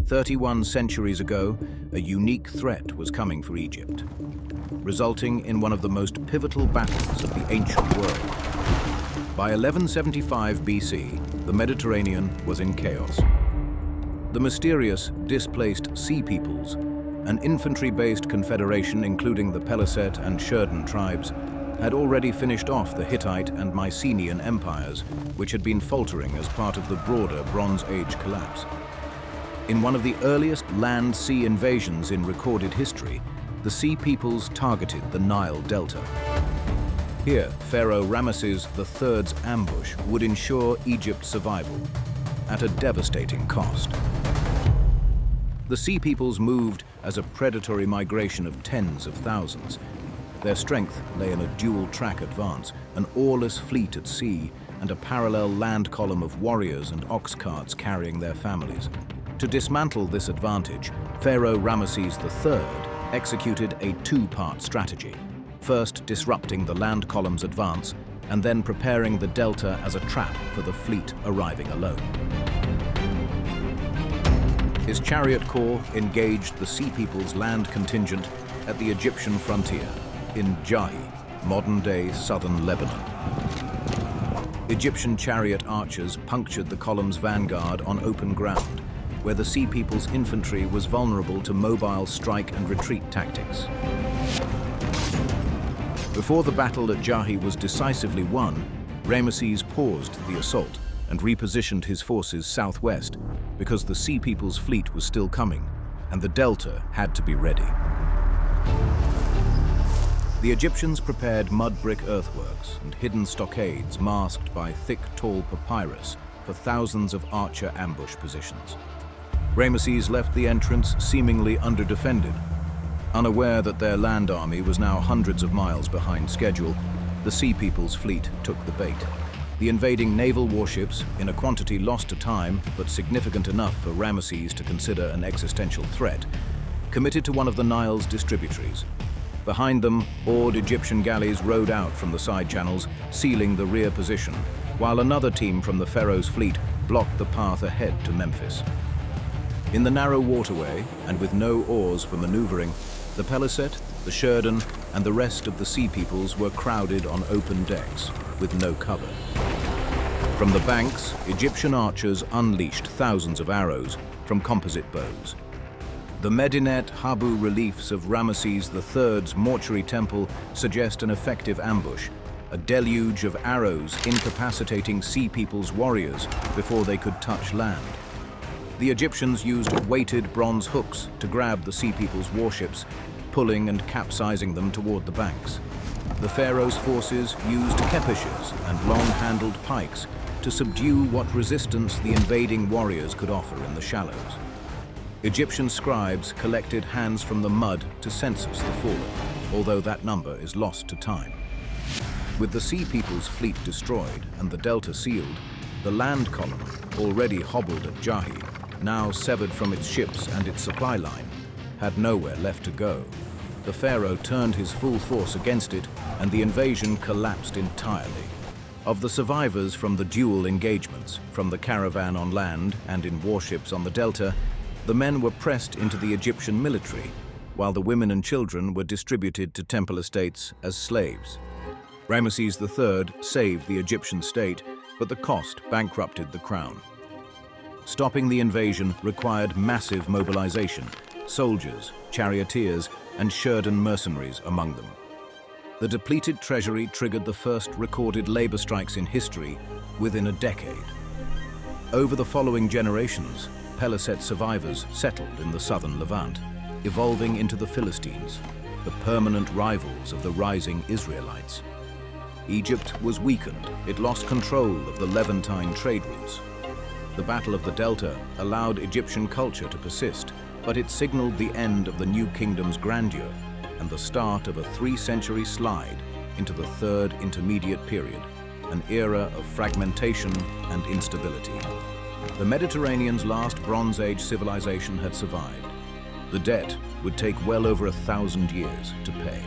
31 centuries ago, a unique threat was coming for Egypt, resulting in one of the most pivotal battles of the ancient world. By 1175 BC, the Mediterranean was in chaos. The mysterious, displaced Sea Peoples, an infantry-based confederation including the Peliset and Shurden tribes, had already finished off the Hittite and Mycenaean empires, which had been faltering as part of the broader Bronze Age collapse. In one of the earliest land-sea invasions in recorded history, the Sea Peoples targeted the Nile Delta. Here, Pharaoh Ramesses III's ambush would ensure Egypt's survival, at a devastating cost. The Sea Peoples moved as a predatory migration of tens of thousands. Their strength lay in a dual-track advance, an oarless fleet at sea, and a parallel land column of warriors and ox carts carrying their families. To dismantle this advantage, Pharaoh Ramesses III executed a two-part strategy, first disrupting the land column's advance, and then preparing the delta as a trap for the fleet arriving alone. His chariot corps engaged the Sea People's land contingent at the Egyptian frontier in Djahy, modern-day southern Lebanon. Egyptian chariot archers punctured the column's vanguard on open ground, where the Sea People's infantry was vulnerable to mobile strike and retreat tactics. Before the battle at Djahy was decisively won, Ramesses paused the assault and repositioned his forces southwest because the Sea People's fleet was still coming and the delta had to be ready. The Egyptians prepared mud brick earthworks and hidden stockades masked by thick, tall papyrus for thousands of archer ambush positions. Ramesses left the entrance seemingly underdefended. Unaware that their land army was now hundreds of miles behind schedule, the Sea People's fleet took the bait. The invading naval warships, in a quantity lost to time but significant enough for Ramesses to consider an existential threat, committed to one of the Nile's distributaries. Behind them, oared Egyptian galleys rowed out from the side channels, sealing the rear position, while another team from the Pharaoh's fleet blocked the path ahead to Memphis. In the narrow waterway, and with no oars for maneuvering, the Peliset, the Shurden, and the rest of the Sea Peoples were crowded on open decks, with no cover. From the banks, Egyptian archers unleashed thousands of arrows from composite bows. The Medinet Habu reliefs of Ramesses III's mortuary temple suggest an effective ambush, a deluge of arrows incapacitating Sea People's warriors before they could touch land. The Egyptians used weighted bronze hooks to grab the Sea People's warships, pulling and capsizing them toward the banks. The Pharaoh's forces used kepishes and long-handled pikes to subdue what resistance the invading warriors could offer in the shallows. Egyptian scribes collected hands from the mud to census the fallen, although that number is lost to time. With the Sea People's fleet destroyed and the delta sealed, the land column, already hobbled at Djahy, now severed from its ships and its supply line, had nowhere left to go. The Pharaoh turned his full force against it, and the invasion collapsed entirely. Of the survivors from the dual engagements, from the caravan on land and in warships on the delta, the men were pressed into the Egyptian military, while the women and children were distributed to temple estates as slaves. Ramesses III saved the Egyptian state, but the cost bankrupted the crown. Stopping the invasion required massive mobilization, soldiers, charioteers, and Shurden mercenaries among them. The depleted treasury triggered the first recorded labor strikes in history within a decade. Over the following generations, Peliset survivors settled in the southern Levant, evolving into the Philistines, the permanent rivals of the rising Israelites. Egypt was weakened. It lost control of the Levantine trade routes. The Battle of the Delta allowed Egyptian culture to persist, but it signaled the end of the new kingdom's grandeur and the start of a 3-century slide into the Third Intermediate Period, an era of fragmentation and instability. The Mediterranean's last Bronze Age civilization had survived. The debt would take well over 1,000 years to pay.